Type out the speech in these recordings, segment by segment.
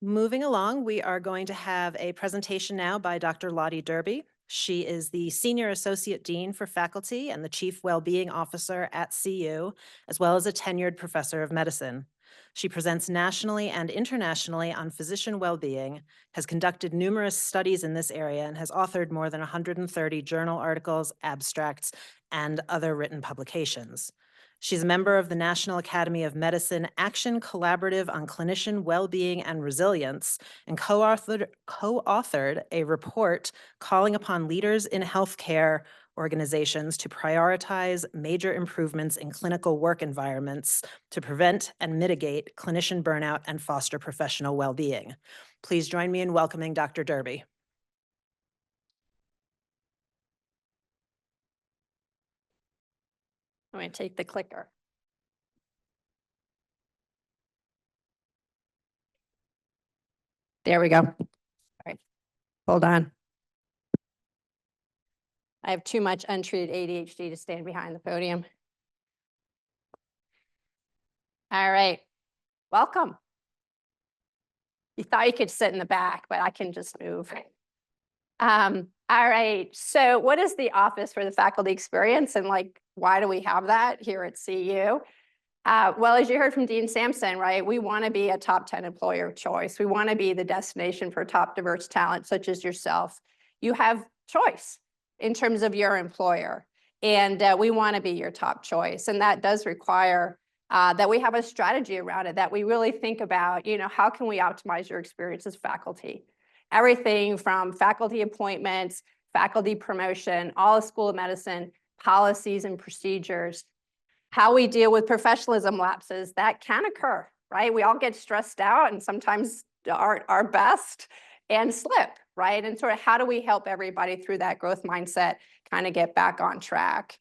Moving along, we are going to have a presentation now by Dr. Lotte Dyrbye. She is the Senior Associate Dean for Faculty and the Chief Wellbeing Officer at CU, as well as a tenured professor of medicine. She presents nationally and internationally on physician well-being, has conducted numerous studies in this area, and has authored more than 130 journal articles, abstracts, and other written publications. She's a member of the National Academy of Medicine Action Collaborative on Clinician Wellbeing and Resilience and co-authored a report calling upon leaders in healthcare organizations to prioritize major improvements in clinical work environments to prevent and mitigate clinician burnout and foster professional well-being. Please join me in welcoming Dr. Dyrbye. I'm going to take the clicker. There we go. All right, hold on. I have too much untreated ADHD to stand behind the podium. All right, welcome. You thought you could sit in the back, but I can just move. All right, so what is the Office for the Faculty Experience, and why do we have that here at CU? Well, as you heard from Dean Sampson, right, we want to be a top 10 employer of choice. We want to be the destination for top diverse talent, such as yourself. You have choice in terms of your employer, and we want to be your top choice. And that does require that we have a strategy around it, that we really think about, how can we optimize your experience as faculty? Everything from faculty appointments, faculty promotion, all of School of Medicine, policies and procedures, how we deal with professionalism lapses that can occur, right? We all get stressed out and sometimes aren't our best and slip, right? And sort of how do we help everybody through that growth mindset kind of get back on track?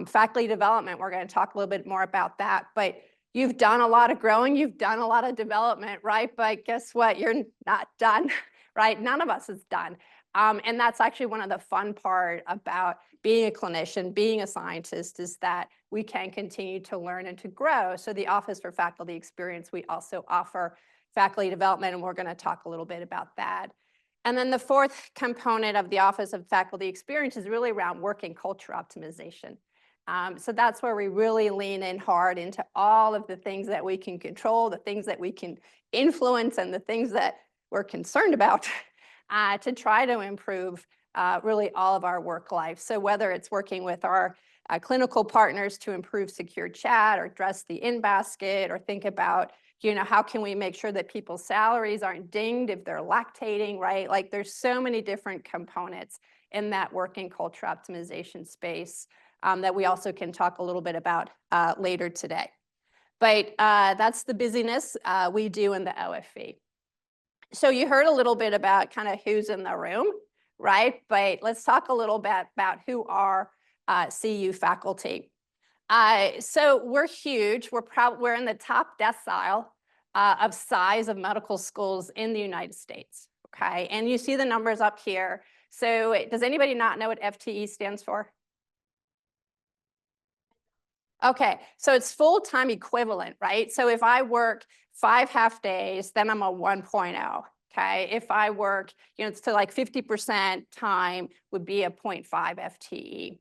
Faculty development, we're going to talk a little bit more about that, but you've done a lot of growing, you've done a lot of development, right? But guess what? You're not done, right? None of us is done. And that's actually one of the fun part about being a clinician, being a scientist, is that we can continue to learn and to grow. So the Office for Faculty Experience, we also offer faculty development, and we're going to talk a little bit about that. And then the fourth component of the Office of Faculty Experience is really around working culture optimization. So that's where we really lean in hard into all of the things that we can control, the things that we can influence, and the things that we're concerned about to try to improve really all of our work life. So whether it's working with our clinical partners to improve secure chat or address the in-basket, or think about, how can we make sure that people's salaries aren't dinged if they're lactating, right? Like there's so many different components in that working culture optimization space that we also can talk a little bit about later today. But that's the busyness we do in the OFE. So you heard a little bit about kind of who's in the room, right? But let's talk a little bit about who are CU faculty. So we're huge. We're in the top decile of size of medical schools in the United States, okay? And you see the numbers up here. So does anybody not know what FTE stands for? Okay, so it's full-time equivalent, right? So if I work 5 half days, then I'm a 1.0, okay? If I work, it's to 50% time would be a 0.5 FTE.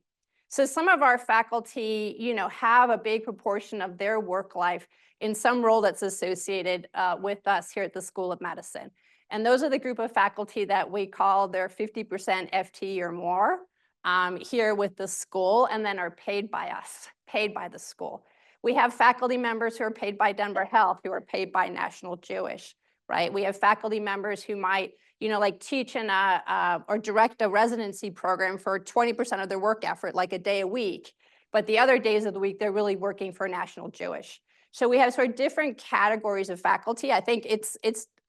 So some of our faculty, have a big proportion of their work life in some role that's associated with us here at the School of Medicine. And those are the group of faculty that we call their 50% FTE or more here with the school, and then are paid by us, paid by the school. We have faculty members who are paid by Denver Health, who are paid by National Jewish, right? We have faculty members who might, teach in or direct a residency program for 20% of their work effort, like a day a week. But the other days of the week, they're really working for National Jewish. So we have sort of different categories of faculty. I think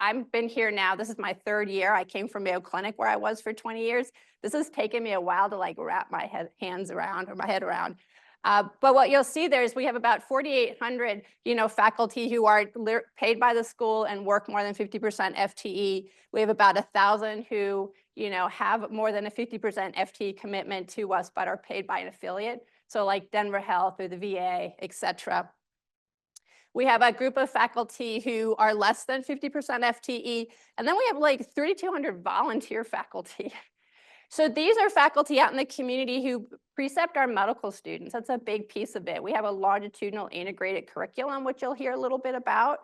I've been here now, this is my 3rd year. I came from Mayo Clinic where I was for 20 years. This has taken me a while to wrap my head around. But what you'll see there is we have about 4,800, faculty who are paid by the school and work more than 50% FTE. We have about 1,000 who, have more than a 50% FTE commitment to us, but are paid by an affiliate. So like Denver Health or the VA, et cetera. We have a group of faculty who are less than 50% FTE, and then we have like 3,200 volunteer faculty. So these are faculty out in the community who precept our medical students. That's a big piece of it. We have a longitudinal integrated curriculum, which you'll hear a little bit about.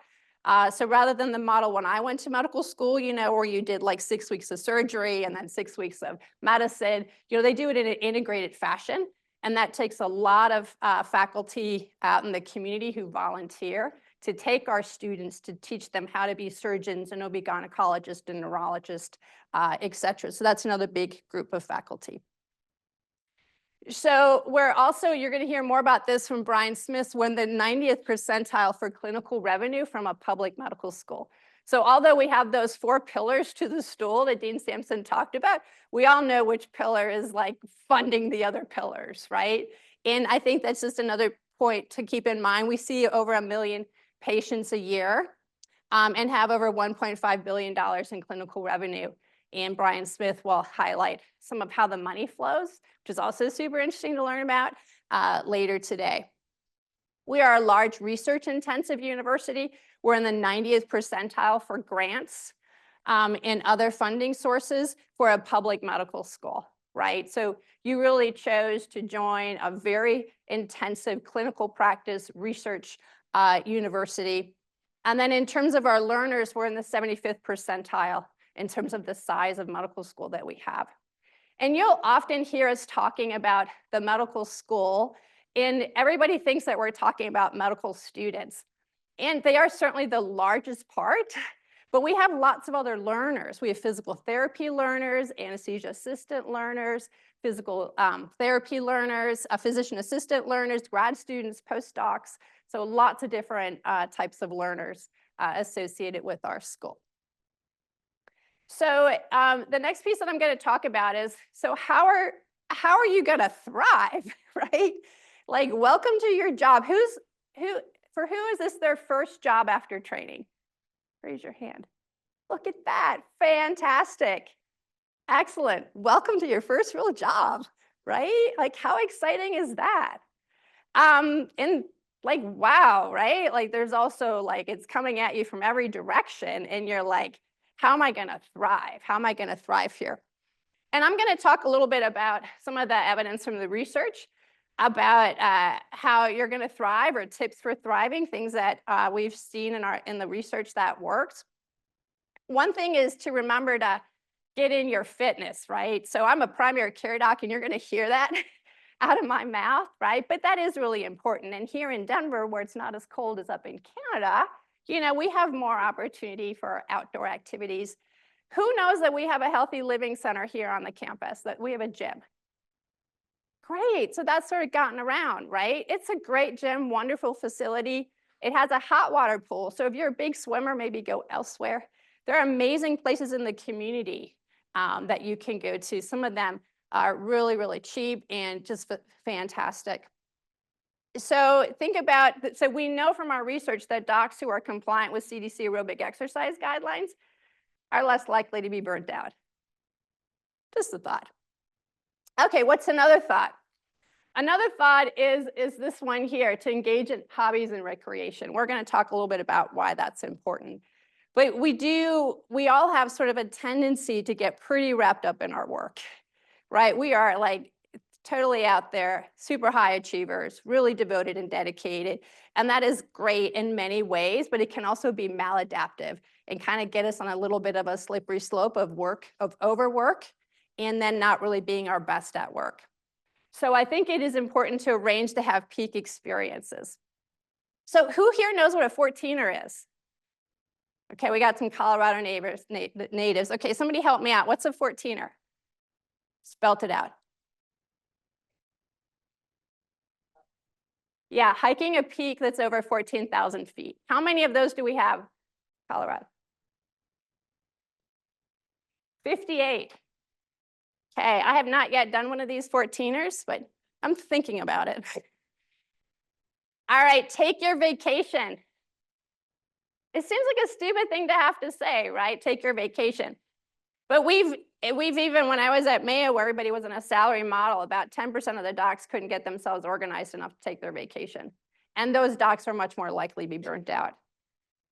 So rather than the model when I went to medical school, you know, where you did like 6 weeks of surgery and then 6 weeks of medicine, you know, they do it in an integrated fashion. And that takes a lot of faculty out in the community who volunteer to take our students to teach them how to be surgeons and OB-gynecologists and neurologists, et cetera. So that's another big group of faculty. So we're also, you're going to hear more about this from Brian Smith, we're in the 90th percentile for clinical revenue from a public medical school. So although we have those 4 pillars to the stool that Dean Sampson talked about, we all know which pillar is like funding the other pillars, right? And I think that's just another point to keep in mind. We see over 1 million patients a year and have over $1.5 billion in clinical revenue. And Brian Smith will highlight some of how the money flows, which is also super interesting to learn about later today. We are a large research-intensive university. We're in the 90th percentile for grants and other funding sources for a public medical school, right? So you really chose to join a very intensive clinical practice research university. And then in terms of our learners, we're in the 75th percentile in terms of the size of medical school that we have. And you'll often hear us talking about the medical school, and everybody thinks that we're talking about medical students. And they are certainly the largest part, but we have lots of other learners. We have physical therapy learners, anesthesia assistant learners, physical therapy learners, physician assistant learners, grad students, postdocs. So lots of different types of learners associated with our school. So the next piece that I'm going to talk about is, so how are you going to thrive, right? Like, welcome to your job. For who is this their first job after training? Raise your hand. Look at that. Fantastic. Excellent. Welcome to your first real job, right? Like, how exciting is that? And like, wow, right? Like, there's also like, it's coming at you from every direction and you're like, how am I going to thrive? How am I going to thrive here? And I'm going to talk a little bit about some of the evidence from the research about how you're going to thrive, or tips for thriving, things that we've seen in the research that works. One thing is to remember to get in your fitness, right? So I'm a primary care doc, and you're going to hear that out of my mouth, right? But that is really important. And here in Denver, where it's not as cold as up in Canada, you know, we have more opportunity for outdoor activities. Who knows that we have a healthy living center here on the campus, that we have a gym? Great, so that's sort of gotten around, right? It's a great gym, wonderful facility. It has a hot water pool, so if you're a big swimmer, maybe go elsewhere. There are amazing places in the community that you can go to. Some of them are really, really cheap and just fantastic. So think about, so we know from our research that docs who are compliant with CDC aerobic exercise guidelines are less likely to be burnt out. Just a thought. Okay, what's another thought? Another thought is this one here, to engage in hobbies and recreation. We're going to talk a little bit about why that's important. But we all have sort of a tendency to get pretty wrapped up in our work, right? We are like totally out there, super high achievers, really devoted and dedicated. And that is great in many ways, but it can also be maladaptive and kind of get us on a little bit of a slippery slope of overwork, and then not really being our best at work. So I think it is important to arrange to have peak experiences. So who here knows what a 14er is? Okay, we got some Colorado natives. Okay, somebody help me out. What's a 14er? Spelt it out. Yeah, hiking a peak that's over 14,000 feet. How many of those do we have, Colorado? 58. Okay, I have not yet done one of these 14ers, but I'm thinking about it. All right, take your vacation. It seems like a stupid thing to have to say, right? Take your vacation. But we've even, when I was at Mayo, where everybody was in a salary model, about 10% of the docs couldn't get themselves organized enough to take their vacation. And those docs are much more likely to be burnt out.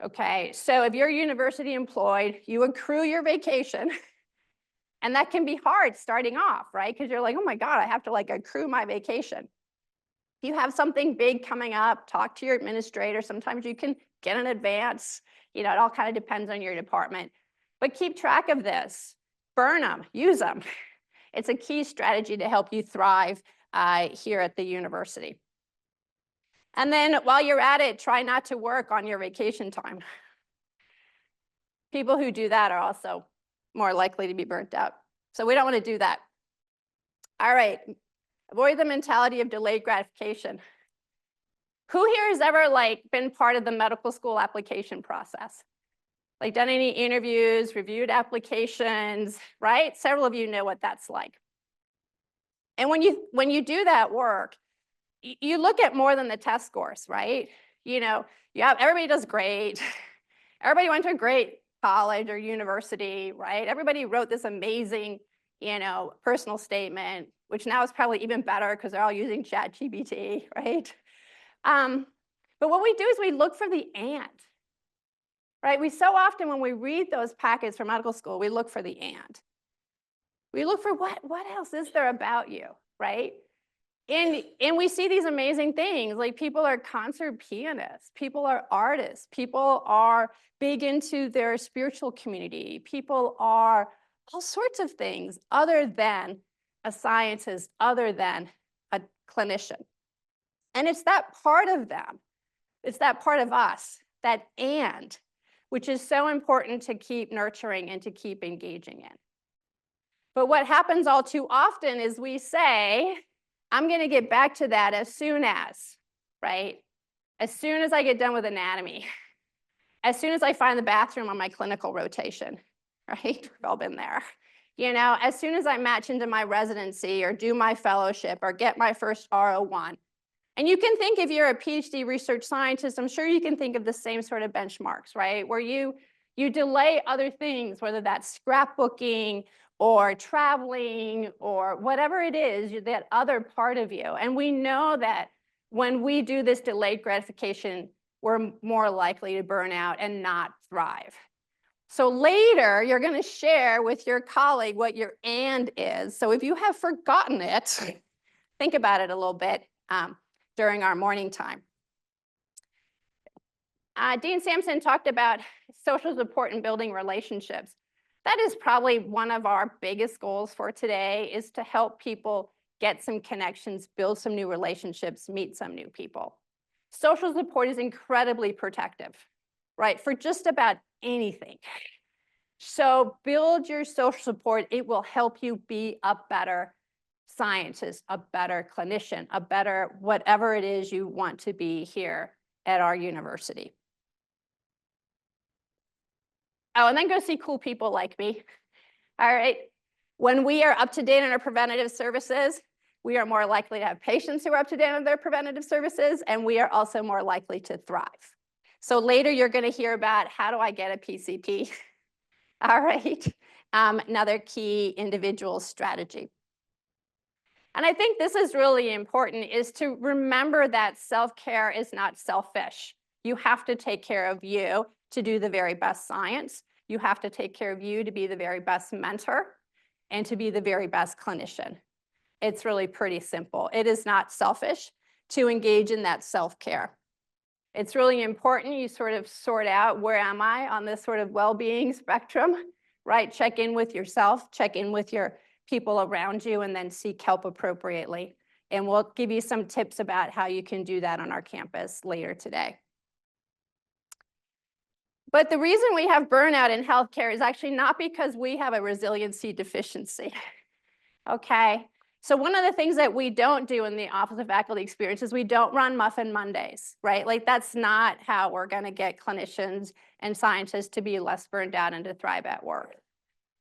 Okay, so if you're university employed, you accrue your vacation. And that can be hard starting off, right? Because you're like, oh my God, I have to like accrue my vacation. If you have something big coming up, talk to your administrator. Sometimes you can get in advance. You know, it all kind of depends on your department. But keep track of this. Burn them, use them. It's a key strategy to help you thrive here at the university. And then while you're at it, try not to work on your vacation time. People who do that are also more likely to be burnt out. So we don't want to do that. All right, avoid the mentality of delayed gratification. Who here has ever like been part of the medical school application process? Like done any interviews, reviewed applications, right? Several of you know what that's like. And when you do that work, you look at more than the test scores, right? You know, everybody does great. Everybody went to a great college or university, right? Everybody wrote this amazing, you know, personal statement, which now is probably even better because they're all using ChatGPT, right? But what we do is we look for the and, right? We so often when we read those packets from medical school, we look for the and. We look for what else is there about you, right? And we see these amazing things, like people are concert pianists, people are artists, people are big into their spiritual community, people are all sorts of things other than a scientist, other than a clinician. And it's that part of them, it's that part of us, that and, which is so important to keep nurturing and to keep engaging in. But what happens all too often is we say, I'm going to get back to that as soon as, right? As soon as I get done with anatomy, as soon as I find the bathroom on my clinical rotation, right? We've all been there. You know, as soon as I match into my residency or do my fellowship or get my first R01. And you can think if you're a PhD research scientist, I'm sure you can think of the same sort of benchmarks, right? Where you delay other things, whether that's scrapbooking or traveling or whatever it is, that other part of you. And we know that when we do this delayed gratification, we're more likely to burn out and not thrive. So later, you're going to share with your colleague what your and is. So if you have forgotten it, think about it a little bit during our morning time. Dean Sampson talked about social support and building relationships. That is probably one of our biggest goals for today, is to help people get some connections, build some new relationships, meet some new people. Social support is incredibly protective, right, for just about anything. So build your social support. It will help you be a better scientist, a better clinician, a better whatever it is you want to be here at our university. Oh, and then go see cool people like me. All right. When we are up to date on our preventative services, we are more likely to have patients who are up to date on their preventative services, and we are also more likely to thrive. So later you're going to hear about how do I get a PCP. All right. Another key individual strategy. And I think this is really important, is to remember that self-care is not selfish. You have to take care of you to do the very best science. You have to take care of you to be the very best mentor and to be the very best clinician. It's really pretty simple. It is not selfish to engage in that self-care. It's really important you sort of sort out, where am I on this sort of well-being spectrum, right? Check in with yourself, check in with your people around you, and then seek help appropriately. And we'll give you some tips about how you can do that on our campus later today. But the reason we have burnout in healthcare is actually not because we have a resiliency deficiency, okay? So one of the things that we don't do in the Office of Faculty Experience is we don't run Muffin Mondays, right? Like that's not how we're gonna get clinicians and scientists to be less burned out and to thrive at work.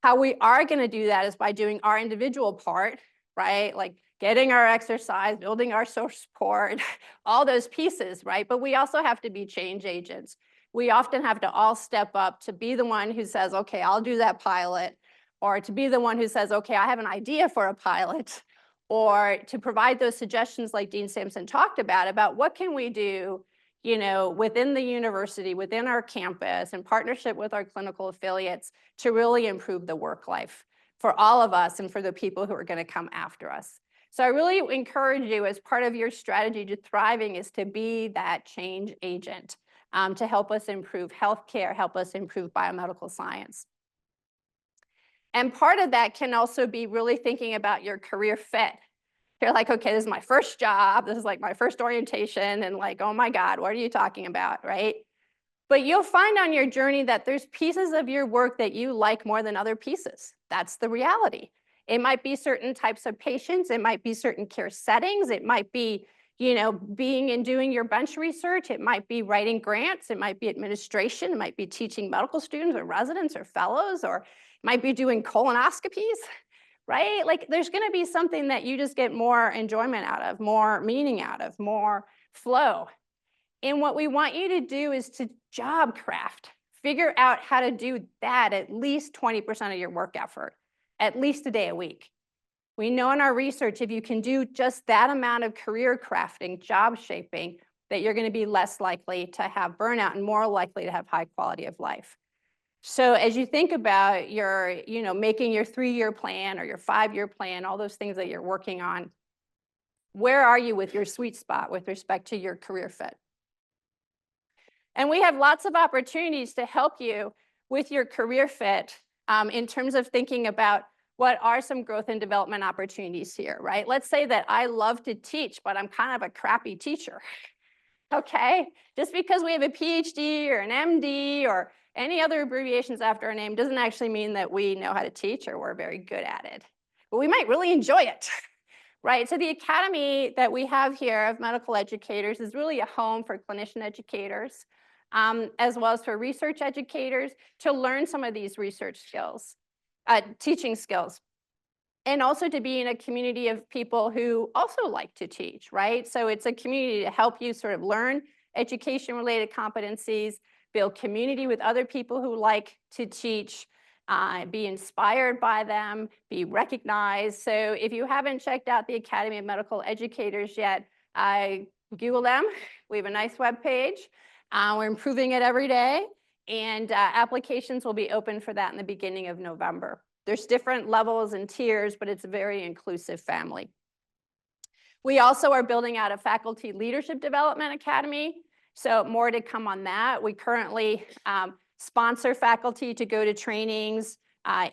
How we are gonna do that is by doing our individual part, right? Like getting our exercise, building our social support, all those pieces, right? But we also have to be change agents. We often have to all step up to be the one who says, okay, I'll do that pilot, or to be the one who says, okay, I have an idea for a pilot, or to provide those suggestions like Dean Sampson talked about what can we do, within the university, within our campus, in partnership with our clinical affiliates to really improve the work life for all of us and for the people who are going to come after us. So I really encourage you, as part of your strategy to thriving, is to be that change agent to help us improve healthcare, help us improve biomedical science. And part of that can also be really thinking about your career fit. You're like, okay, this is my first job. This is like my first orientation. And like, oh my God, what are you talking about, right? But you'll find on your journey that there's pieces of your work that you like more than other pieces. That's the reality. It might be certain types of patients. It might be certain care settings. It might be, being and doing your bench research. It might be writing grants. It might be administration. It might be teaching medical students or residents or fellows, or it might be doing colonoscopies, right? Like there's going to be something that you just get more enjoyment out of, more meaning out of, more flow. And what we want you to do is to job craft, figure out how to do that at least 20% of your work effort, at least a day a week. We know in our research, if you can do just that amount of career crafting, job shaping, that you're going to be less likely to have burnout and more likely to have high quality of life. So as you think about your, making your 3-year plan or your 5-year plan, all those things that you're working on, where are you with your sweet spot with respect to your career fit? And we have lots of opportunities to help you with your career fit in terms of thinking about what are some growth and development opportunities here, right? Let's say that I love to teach, but I'm kind of a crappy teacher. Okay, just because we have a PhD or an MD or any other abbreviations after our name doesn't actually mean that we know how to teach or we're very good at it. But we might really enjoy it, right? So the academy that we have here of medical educators is really a home for clinician educators, as well as for research educators to learn some of these research skills, teaching skills. And also to be in a community of people who also like to teach, right? So it's a community to help you sort of learn education-related competencies, build community with other people who like to teach, be inspired by them, be recognized. So if you haven't checked out the Academy of Medical Educators yet, Google them. We have a nice webpage. We're improving it every day, and applications will be open for that in the beginning of November. There's different levels and tiers, but it's a very inclusive family. We also are building out a faculty leadership development academy, so more to come on that. We currently sponsor faculty to go to trainings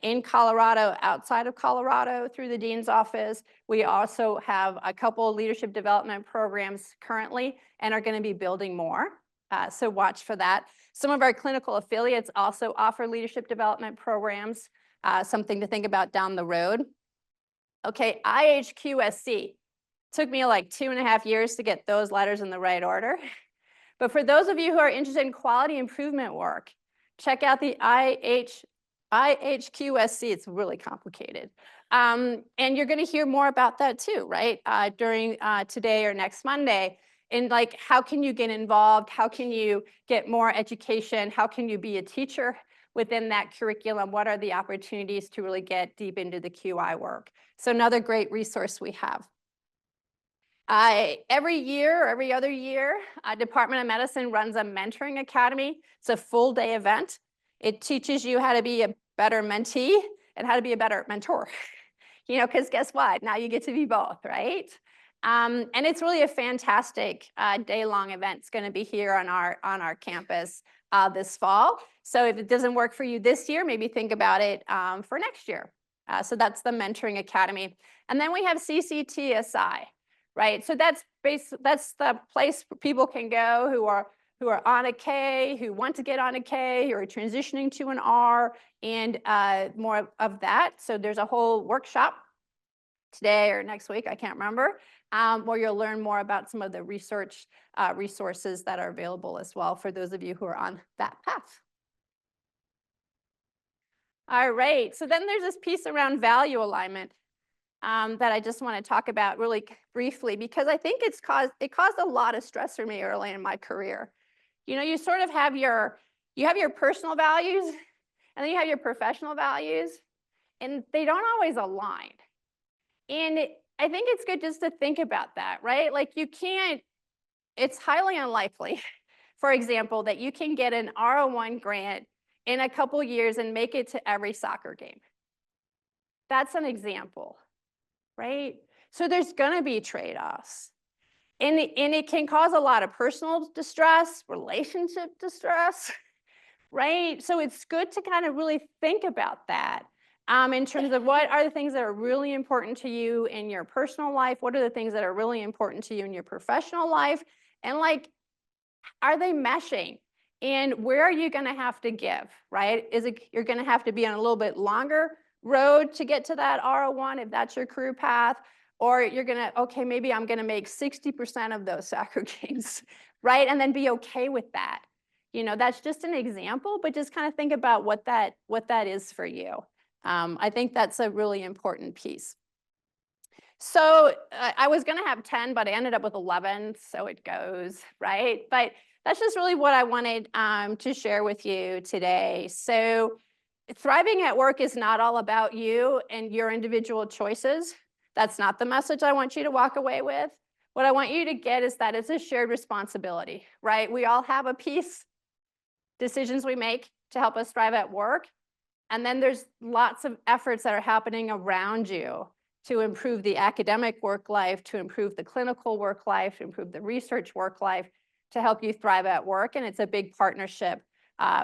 in Colorado, outside of Colorado, through the dean's office. We also have a couple of leadership development programs currently and are going to be building more. So watch for that. Some of our clinical affiliates also offer leadership development programs. Something to think about down the road. Okay, IHQSC. Took me like 2.5 years to get those letters in the right order. But for those of you who are interested in quality improvement work, check out the IHQSC. It's really complicated. And you're going to hear more about that too, right? During today or next Monday. And like, how can you get involved? How can you get more education? How can you be a teacher within that curriculum? What are the opportunities to really get deep into the QI work? So another great resource we have. Every year, or every other year, Department of Medicine runs a mentoring academy. It's a full day event. It teaches you how to be a better mentee and how to be a better mentor. Because guess what? Now you get to be both, right? And it's really a fantastic day-long event. It's going to be here on our campus this fall. So if it doesn't work for you this year, maybe think about it for next year. So that's the Mentoring Academy. And then we have CCTSI, right? So that's the place where people can go who are on a K, who want to get on a K, who are transitioning to an R, and more of that. So there's a whole workshop today or next week, I can't remember, where you'll learn more about some of the research resources that are available as well for those of you who are on that path. All right, so then there's this piece around value alignment that I just want to talk about really briefly, because I think it caused a lot of stress for me early in my career. You sort of have your personal values, and then you have your professional values, and they don't always align. And I think it's good just to think about that, right? Like you can't, it's highly unlikely, for example, that you can get an R01 grant in a couple years and make it to every soccer game. That's an example, right? So there's going to be trade-offs. And it can cause a lot of personal distress, relationship distress, right? So it's good to kind of really think about that in terms of what are the things that are really important to you in your personal life? What are the things that are really important to you in your professional life? And like, are they meshing? And where are you going to have to give, right? Is it you're going to have to be on a little bit longer road to get to that R01 if that's your career path? Or you're going to, okay, maybe I'm going to make 60% of those soccer games, right? And then be okay with that. You know, that's just an example, but just kind of think about what that is for you. I think that's a really important piece. So I was going to have 10, but I ended up with 11, so it goes, right? But that's just really what I wanted to share with you today. So thriving at work is not all about you and your individual choices. That's not the message I want you to walk away with. What I want you to get is that it's a shared responsibility, right? We all have a piece, decisions we make to help us thrive at work. And then there's lots of efforts that are happening around you to improve the academic work life, to improve the clinical work life, to improve the research work life, to help you thrive at work. And it's a big partnership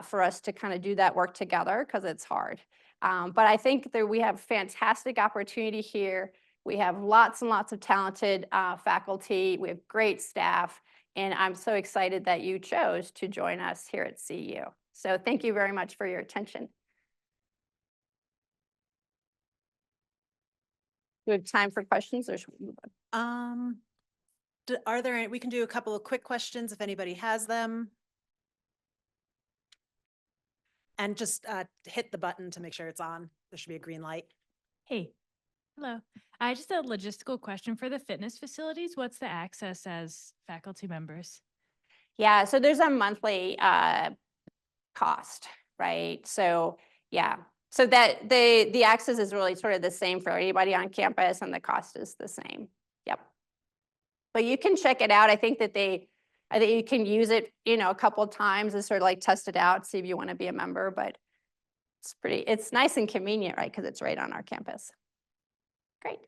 for us to kind of do that work together because it's hard. But I think that we have fantastic opportunity here. We have lots and lots of talented faculty. We have great staff. And I'm so excited that you chose to join us here at CU. So thank you very much for your attention. Do we have time for questions or should we move on? Are there any, we can do a couple of quick questions if anybody has them. And just hit the button to make sure it's on. There should be a green light. Hey, hello. I just a logistical question for the fitness facilities. What's the access as faculty members? Yeah, so there's a monthly cost, right? So yeah, so that the access is really sort of the same for anybody on campus and the cost is the same. Yep. But you can check it out. I think you can use it, you know, a couple of times and sort of like test it out, see if you want to be a member, but it's nice and convenient, right? Because it's right on our campus. Great.